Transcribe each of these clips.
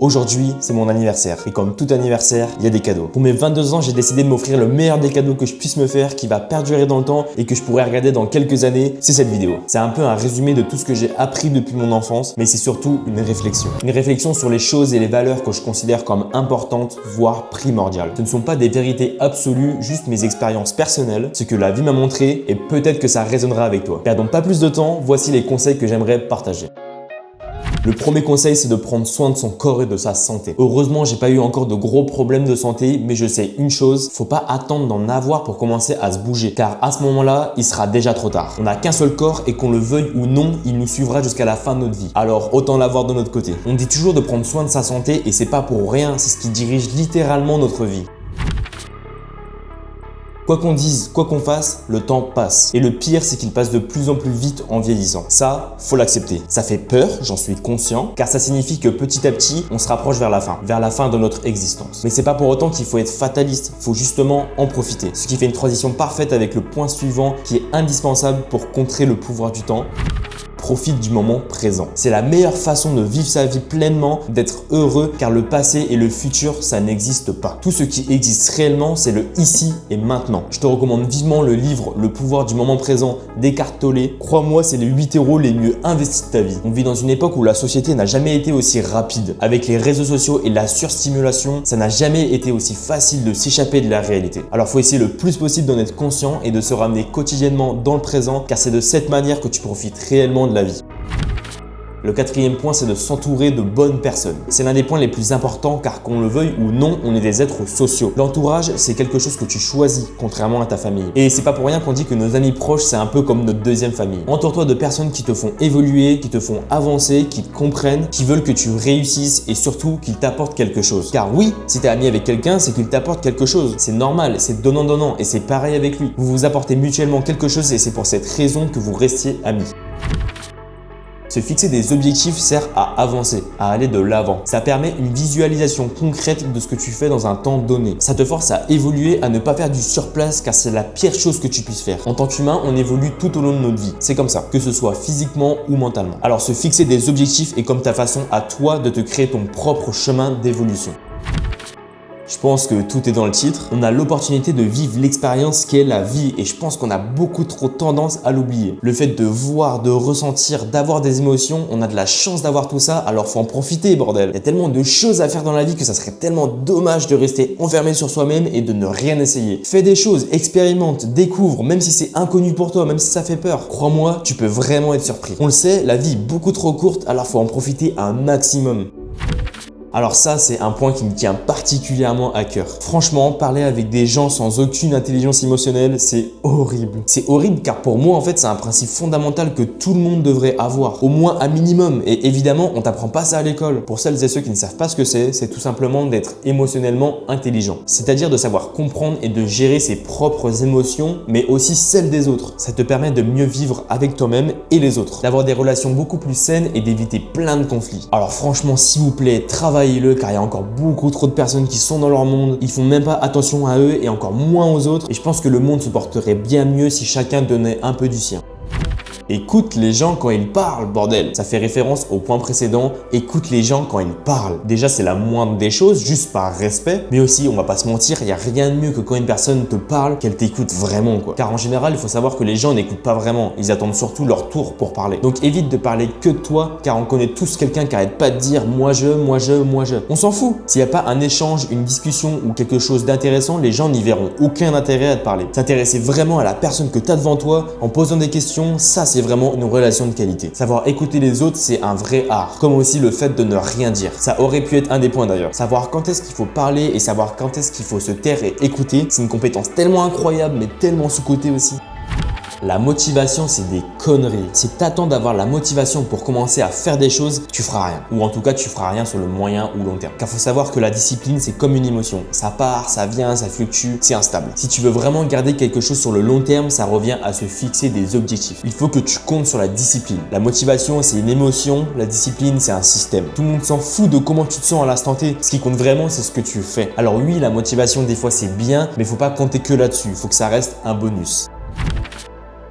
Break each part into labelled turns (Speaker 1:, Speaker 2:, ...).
Speaker 1: Aujourd'hui, c'est mon anniversaire et comme tout anniversaire, il y a des cadeaux. Pour mes 22 ans, j'ai décidé de m'offrir le meilleur des cadeaux que je puisse me faire, qui va perdurer dans le temps et que je pourrais regarder dans quelques années, c'est cette vidéo. C'est un peu un résumé de tout ce que j'ai appris depuis mon enfance, mais c'est surtout une réflexion. Une réflexion sur les choses et les valeurs que je considère comme importantes, voire primordiales. Ce ne sont pas des vérités absolues, juste mes expériences personnelles, ce que la vie m'a montré et peut-être que ça résonnera avec toi. Perdons pas plus de temps, voici les conseils que j'aimerais partager. Le premier conseil, c'est de prendre soin de son corps et de sa santé. Heureusement, j'ai pas eu encore de gros problèmes de santé, mais je sais une chose, faut pas attendre d'en avoir pour commencer à se bouger, car à ce moment-là, il sera déjà trop tard. On n'a qu'un seul corps et qu'on le veuille ou non, il nous suivra jusqu'à la fin de notre vie. Alors autant l'avoir de notre côté. On dit toujours de prendre soin de sa santé et c'est pas pour rien, c'est ce qui dirige littéralement notre vie. Quoi qu'on dise, quoi qu'on fasse, le temps passe. Et le pire, c'est qu'il passe de plus en plus vite en vieillissant. Ça, faut l'accepter. Ça fait peur, j'en suis conscient, car ça signifie que petit à petit, on se rapproche vers la fin de notre existence. Mais c'est pas pour autant qu'il faut être fataliste, faut justement en profiter. Ce qui fait une transition parfaite avec le point suivant qui est indispensable pour contrer le pouvoir du temps. Profite du moment présent. C'est la meilleure façon de vivre sa vie pleinement, d'être heureux, car le passé et le futur, ça n'existe pas. Tout ce qui existe réellement, c'est le ici et maintenant. Je te recommande vivement le livre Le pouvoir du moment présent d'Eckhart Tolle. Crois-moi, c'est les 8 € les mieux investis de ta vie. On vit dans une époque où la société n'a jamais été aussi rapide. Avec les réseaux sociaux et la surstimulation, ça n'a jamais été aussi facile de s'échapper de la réalité. Alors faut essayer le plus possible d'en être conscient et de se ramener quotidiennement dans le présent, car c'est de cette manière que tu profites réellement de la vie. Le quatrième point, c'est de s'entourer de bonnes personnes. C'est l'un des points les plus importants car qu'on le veuille ou non, on est des êtres sociaux. L'entourage, c'est quelque chose que tu choisis, contrairement à ta famille. Et c'est pas pour rien qu'on dit que nos amis proches, c'est un peu comme notre deuxième famille. Entoure-toi de personnes qui te font évoluer, qui te font avancer, qui te comprennent, qui veulent que tu réussisses et surtout qu'ils t'apportent quelque chose. Car oui, si tu es ami avec quelqu'un, c'est qu'il t'apporte quelque chose. C'est normal, c'est donnant-donnant et c'est pareil avec lui. Vous vous apportez mutuellement quelque chose et c'est pour cette raison que vous restiez amis. Se fixer des objectifs sert à avancer, à aller de l'avant. Ça permet une visualisation concrète de ce que tu fais dans un temps donné. Ça te force à évoluer, à ne pas faire du surplace car c'est la pire chose que tu puisses faire. En tant qu'humain, on évolue tout au long de notre vie. C'est comme ça, que ce soit physiquement ou mentalement. Alors se fixer des objectifs est comme ta façon à toi de te créer ton propre chemin d'évolution. Je pense que tout est dans le titre. On a l'opportunité de vivre l'expérience qu'est la vie et je pense qu'on a beaucoup trop tendance à l'oublier. Le fait de voir, de ressentir, d'avoir des émotions, on a de la chance d'avoir tout ça, alors faut en profiter bordel. Il y a tellement de choses à faire dans la vie que ça serait tellement dommage de rester enfermé sur soi-même et de ne rien essayer. Fais des choses, expérimente, découvre, même si c'est inconnu pour toi, même si ça fait peur. Crois-moi, tu peux vraiment être surpris. On le sait, la vie est beaucoup trop courte, alors faut en profiter un maximum. Alors ça, c'est un point qui me tient particulièrement à cœur. Franchement, parler avec des gens sans aucune intelligence émotionnelle, c'est horrible. C'est horrible car pour moi, en fait, c'est un principe fondamental que tout le monde devrait avoir, au moins un minimum. Et évidemment, on t'apprend pas ça à l'école. Pour celles et ceux qui ne savent pas ce que c'est tout simplement d'être émotionnellement intelligent. C'est-à-dire de savoir comprendre et de gérer ses propres émotions, mais aussi celles des autres. Ça te permet de mieux vivre avec toi-même et les autres, d'avoir des relations beaucoup plus saines et d'éviter plein de conflits. Alors franchement, s'il vous plaît, travaillez car il y a encore beaucoup trop de personnes qui sont dans leur monde, ils font même pas attention à eux et encore moins aux autres et je pense que le monde se porterait bien mieux si chacun donnait un peu du sien. Écoute les gens quand ils parlent, bordel. Ça fait référence au point précédent, écoute les gens quand ils parlent. Déjà, c'est la moindre des choses, juste par respect. Mais aussi, on va pas se mentir, il n'y a rien de mieux que quand une personne te parle, qu'elle t'écoute vraiment, quoi. Car en général, il faut savoir que les gens n'écoutent pas vraiment. Ils attendent surtout leur tour pour parler. Donc évite de parler que de toi, car on connaît tous quelqu'un qui arrête pas de dire moi je. On s'en fout. S'il n'y a pas un échange, une discussion ou quelque chose d'intéressant, les gens n'y verront aucun intérêt à te parler. S'intéresser vraiment à la personne que tu as devant toi en posant des questions, ça c'est vraiment une relation de qualité. Savoir écouter les autres, c'est un vrai art. Comme aussi le fait de ne rien dire. Ça aurait pu être un des points d'ailleurs. Savoir quand est-ce qu'il faut parler et savoir quand est-ce qu'il faut se taire et écouter, c'est une compétence tellement incroyable mais tellement sous-cotée aussi. La motivation, c'est des conneries. Si t'attends d'avoir la motivation pour commencer à faire des choses, tu feras rien. Ou en tout cas, tu feras rien sur le moyen ou long terme. Car faut savoir que la discipline, c'est comme une émotion. Ça part, ça vient, ça fluctue, c'est instable. Si tu veux vraiment garder quelque chose sur le long terme, ça revient à se fixer des objectifs. Il faut que tu comptes sur la discipline. La motivation, c'est une émotion. La discipline, c'est un système. Tout le monde s'en fout de comment tu te sens à l'instant T. Ce qui compte vraiment, c'est ce que tu fais. Alors oui, la motivation, des fois, c'est bien, mais faut pas compter que là-dessus. Il faut que ça reste un bonus.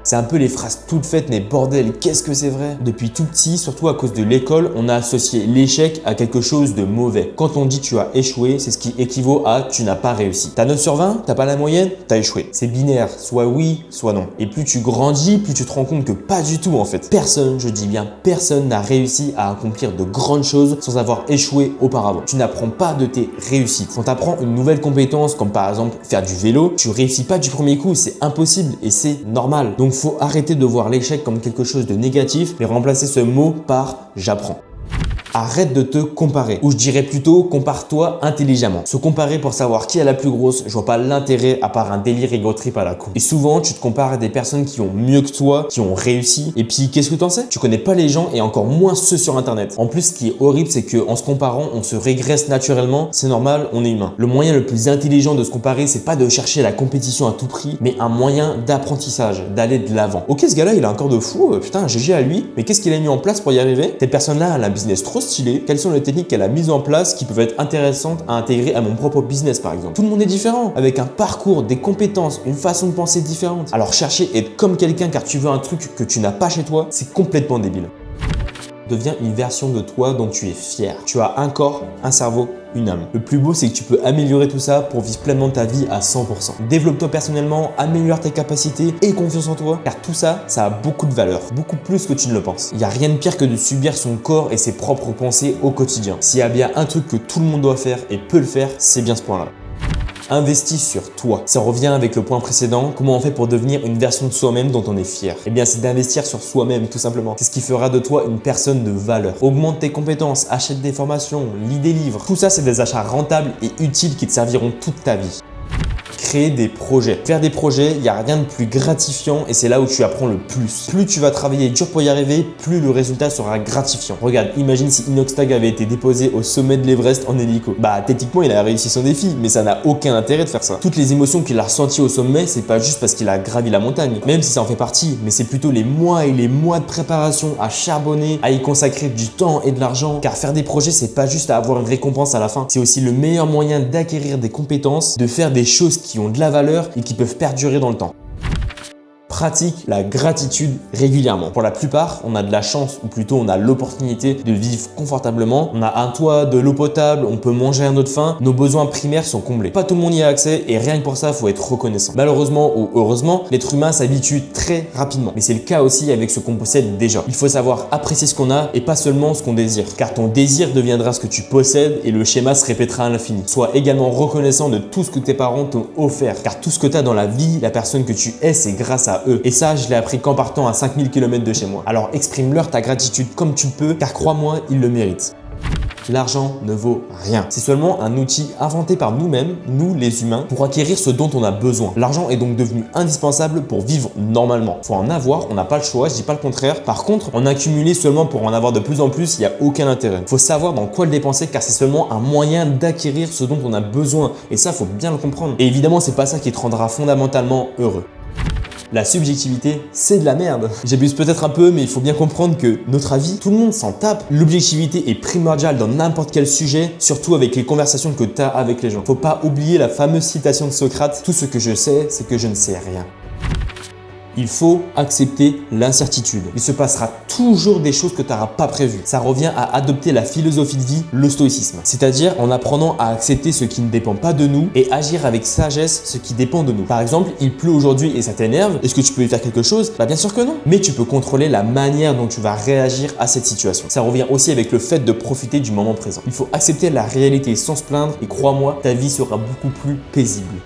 Speaker 1: C'est un peu les phrases toutes faites, mais bordel, qu'est-ce que c'est vrai? Depuis tout petit, surtout à cause de l'école, on a associé l'échec à quelque chose de mauvais. Quand on dit tu as échoué, c'est ce qui équivaut à tu n'as pas réussi. T'as 9 sur 20, t'as pas la moyenne, t'as échoué. C'est binaire, soit oui, soit non. Et plus tu grandis, plus tu te rends compte que pas du tout en fait. Personne, je dis bien personne, n'a réussi à accomplir de grandes choses sans avoir échoué auparavant. Tu n'apprends pas de tes réussites. Quand tu apprends une nouvelle compétence, comme par exemple faire du vélo, tu réussis pas du premier coup, c'est impossible et c'est normal. Donc faut arrêter de voir l'échec comme quelque chose de négatif, mais remplacer ce mot par j'apprends. Arrête de te comparer, ou je dirais plutôt compare-toi intelligemment. Se comparer pour savoir qui est la plus grosse, je vois pas l'intérêt à part un délire ego trip à la con. Et souvent, tu te compares à des personnes qui ont mieux que toi, qui ont réussi, et puis qu'est-ce que t'en sais? Tu connais pas les gens et encore moins ceux sur internet. En plus, ce qui est horrible, c'est qu'en se comparant, on se régresse naturellement, c'est normal, on est humain. Le moyen le plus intelligent de se comparer, c'est pas de chercher la compétition à tout prix, mais un moyen d'apprentissage, d'aller de l'avant. Ok, ce gars-là, il a un corps de fou, putain, GG à lui, mais qu'est-ce qu'il a mis en place pour y arriver? Cette personne-là, elle a un business trop stylé. Quelles sont les techniques qu'elle a mises en place qui peuvent être intéressantes à intégrer à mon propre business par exemple? Tout le monde est différent, avec un parcours, des compétences, une façon de penser différente. Alors chercher être comme quelqu'un car tu veux un truc que tu n'as pas chez toi, c'est complètement débile. Deviens une version de toi dont tu es fier. Tu as un corps, un cerveau, une âme. Le plus beau, c'est que tu peux améliorer tout ça pour vivre pleinement ta vie à 100%. Développe-toi personnellement, améliore tes capacités et confiance en toi, car tout ça, ça a beaucoup de valeur, beaucoup plus que tu ne le penses. Il n'y a rien de pire que de subir son corps et ses propres pensées au quotidien. S'il y a bien un truc que tout le monde doit faire et peut le faire, c'est bien ce point-là. Investis sur toi. Ça revient avec le point précédent. Comment on fait pour devenir une version de soi-même dont on est fier? Eh bien, c'est d'investir sur soi-même, tout simplement. C'est ce qui fera de toi une personne de valeur. Augmente tes compétences, achète des formations, lis des livres. Tout ça, c'est des achats rentables et utiles qui te serviront toute ta vie. Créer des projets. Faire des projets, il n'y a rien de plus gratifiant et c'est là où tu apprends le plus. Plus tu vas travailler dur pour y arriver, plus le résultat sera gratifiant. Regarde, imagine si Inoxtag avait été déposé au sommet de l'Everest en hélico. Bah, techniquement, il a réussi son défi, mais ça n'a aucun intérêt de faire ça. Toutes les émotions qu'il a ressenties au sommet, c'est pas juste parce qu'il a gravi la montagne, même si ça en fait partie, mais c'est plutôt les mois et les mois de préparation à charbonner, à y consacrer du temps et de l'argent. Car faire des projets, c'est pas juste à avoir une récompense à la fin. C'est aussi le meilleur moyen d'acquérir des compétences, de faire des choses qui ont de la valeur et qui peuvent perdurer dans le temps. Pratique la gratitude régulièrement. Pour la plupart, on a de la chance ou plutôt on a l'opportunité de vivre confortablement. On a un toit, de l'eau potable, on peut manger à notre faim. Nos besoins primaires sont comblés. Pas tout le monde y a accès et rien que pour ça, il faut être reconnaissant. Malheureusement ou heureusement, l'être humain s'habitue très rapidement. Mais c'est le cas aussi avec ce qu'on possède déjà. Il faut savoir apprécier ce qu'on a et pas seulement ce qu'on désire. Car ton désir deviendra ce que tu possèdes et le schéma se répétera à l'infini. Sois également reconnaissant de tout ce que tes parents t'ont offert. Car tout ce que tu as dans la vie, la personne que tu es, c'est grâce à eux. Et ça, je l'ai appris qu'en partant à 5000 km de chez moi. Alors exprime-leur ta gratitude comme tu le peux, car crois-moi, ils le méritent. L'argent ne vaut rien. C'est seulement un outil inventé par nous-mêmes, nous les humains, pour acquérir ce dont on a besoin. L'argent est donc devenu indispensable pour vivre normalement. Faut en avoir, on n'a pas le choix, je dis pas le contraire. Par contre, en accumuler seulement pour en avoir de plus en plus, il n'y a aucun intérêt. Faut savoir dans quoi le dépenser car c'est seulement un moyen d'acquérir ce dont on a besoin. Et ça, faut bien le comprendre. Et évidemment, c'est pas ça qui te rendra fondamentalement heureux. La subjectivité, c'est de la merde. J'abuse peut-être un peu, mais il faut bien comprendre que notre avis, tout le monde s'en tape. L'objectivité est primordiale dans n'importe quel sujet, surtout avec les conversations que tu as avec les gens. Faut pas oublier la fameuse citation de Socrate, tout ce que je sais, c'est que je ne sais rien. Il faut accepter l'incertitude. Il se passera toujours des choses que tu n'auras pas prévues. Ça revient à adopter la philosophie de vie, le stoïcisme. C'est-à-dire en apprenant à accepter ce qui ne dépend pas de nous et agir avec sagesse ce qui dépend de nous. Par exemple, il pleut aujourd'hui et ça t'énerve. Est-ce que tu peux y faire quelque chose? Bah bien sûr que non. Mais tu peux contrôler la manière dont tu vas réagir à cette situation. Ça revient aussi avec le fait de profiter du moment présent. Il faut accepter la réalité sans se plaindre et crois-moi, ta vie sera beaucoup plus paisible.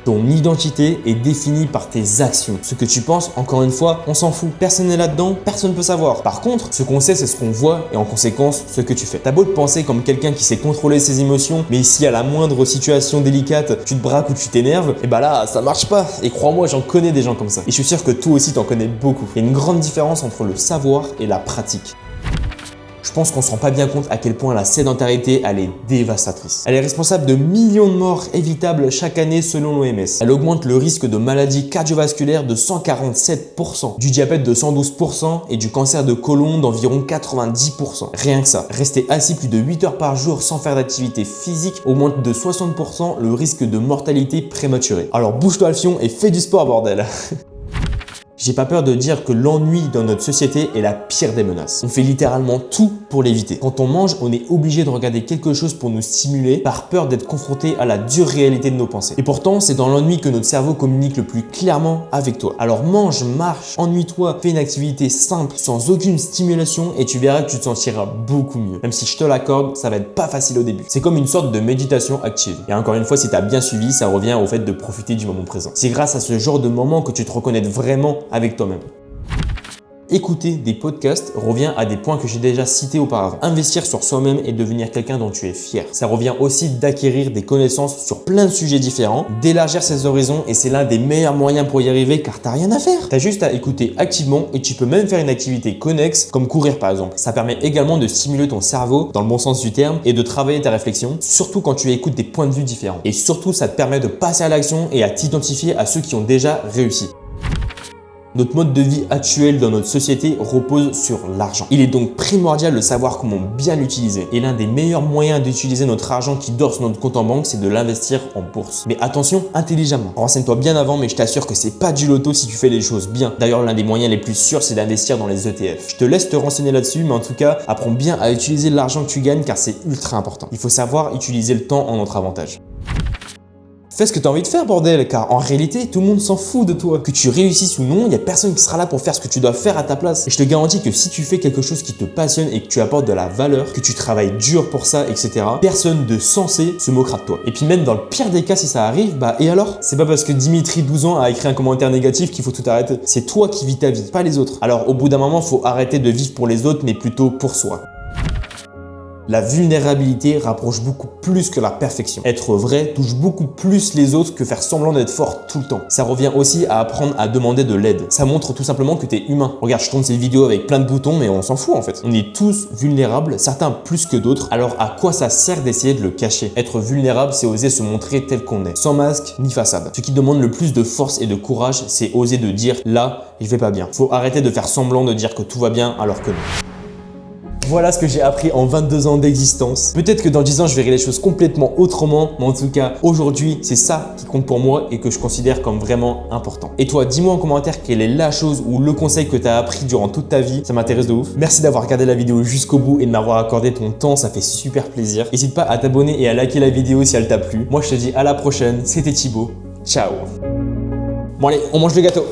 Speaker 1: Ton identité est définie par tes actions. Ce que tu penses, encore une fois, on s'en fout. Personne n'est là-dedans, personne ne peut savoir. Par contre, ce qu'on sait, c'est ce qu'on voit et en conséquence, ce que tu fais. T'as beau te penser comme quelqu'un qui sait contrôler ses émotions, mais si à la moindre situation délicate, tu te braques ou tu t'énerves, et bah là, ça marche pas. Et crois-moi, j'en connais des gens comme ça. Et je suis sûr que toi aussi, t'en connais beaucoup. Il y a une grande différence entre le savoir et la pratique. Je pense qu'on se rend pas bien compte à quel point la sédentarité, elle est dévastatrice. Elle est responsable de millions de morts évitables chaque année selon l'OMS. Elle augmente le risque de maladies cardiovasculaires de 147%, du diabète de 112% et du cancer de côlon d'environ 90%. Rien que ça. Rester assis plus de 8 heures par jour sans faire d'activité physique augmente de 60% le risque de mortalité prématurée. Alors bouge-toi le fion et fais du sport, bordel. J'ai pas peur de dire que l'ennui dans notre société est la pire des menaces. On fait littéralement tout pour l'éviter. Quand on mange, on est obligé de regarder quelque chose pour nous stimuler par peur d'être confronté à la dure réalité de nos pensées. Et pourtant, c'est dans l'ennui que notre cerveau communique le plus clairement avec toi. Alors mange, marche, ennuie-toi, fais une activité simple, sans aucune stimulation et tu verras que tu te sentiras beaucoup mieux. Même si je te l'accorde, ça va être pas facile au début. C'est comme une sorte de méditation active. Et encore une fois, si tu as bien suivi, ça revient au fait de profiter du moment présent. C'est grâce à ce genre de moment que tu te reconnais vraiment avec toi-même. Écouter des podcasts revient à des points que j'ai déjà cités auparavant. Investir sur soi-même et devenir quelqu'un dont tu es fier. Ça revient aussi d'acquérir des connaissances sur plein de sujets différents, d'élargir ses horizons et c'est l'un des meilleurs moyens pour y arriver car t'as rien à faire. T'as juste à écouter activement et tu peux même faire une activité connexe comme courir par exemple. Ça permet également de stimuler ton cerveau dans le bon sens du terme et de travailler ta réflexion, surtout quand tu écoutes des points de vue différents. Et surtout, ça te permet de passer à l'action et à t'identifier à ceux qui ont déjà réussi. Notre mode de vie actuel dans notre société repose sur l'argent. Il est donc primordial de savoir comment bien l'utiliser. Et l'un des meilleurs moyens d'utiliser notre argent qui dort sur notre compte en banque, c'est de l'investir en bourse. Mais attention, intelligemment. Renseigne-toi bien avant, mais je t'assure que c'est pas du loto si tu fais les choses bien. D'ailleurs, l'un des moyens les plus sûrs, c'est d'investir dans les ETF. Je te laisse te renseigner là-dessus, mais en tout cas, apprends bien à utiliser l'argent que tu gagnes car c'est ultra important. Il faut savoir utiliser le temps en notre avantage. Fais ce que tu as envie de faire, bordel, car en réalité, tout le monde s'en fout de toi. Que tu réussisses ou non, il n'y a personne qui sera là pour faire ce que tu dois faire à ta place. Et je te garantis que si tu fais quelque chose qui te passionne et que tu apportes de la valeur, que tu travailles dur pour ça, etc., personne de sensé se moquera de toi. Et puis même dans le pire des cas, si ça arrive, bah et alors? C'est pas parce que Dimitri, 12 ans, a écrit un commentaire négatif qu'il faut tout arrêter. C'est toi qui vis ta vie, pas les autres. Alors au bout d'un moment, faut arrêter de vivre pour les autres, mais plutôt pour soi. La vulnérabilité rapproche beaucoup plus que la perfection. Être vrai touche beaucoup plus les autres que faire semblant d'être fort tout le temps. Ça revient aussi à apprendre à demander de l'aide. Ça montre tout simplement que tu es humain. Regarde, je tourne cette vidéo avec plein de boutons, mais on s'en fout en fait. On est tous vulnérables, certains plus que d'autres. Alors à quoi ça sert d'essayer de le cacher? Être vulnérable, c'est oser se montrer tel qu'on est, sans masque ni façade. Ce qui demande le plus de force et de courage, c'est oser de dire là, je vais pas bien. Faut arrêter de faire semblant de dire que tout va bien alors que non. Voilà ce que j'ai appris en 22 ans d'existence. Peut-être que dans 10 ans, je verrai les choses complètement autrement, mais en tout cas, aujourd'hui, c'est ça qui compte pour moi et que je considère comme vraiment important. Et toi, dis-moi en commentaire quelle est la chose ou le conseil que tu as appris durant toute ta vie. Ça m'intéresse de ouf. Merci d'avoir regardé la vidéo jusqu'au bout et de m'avoir accordé ton temps, ça fait super plaisir. N'hésite pas à t'abonner et à liker la vidéo si elle t'a plu. Moi, je te dis à la prochaine. C'était Thibaut. Ciao. Bon allez, on mange le gâteau.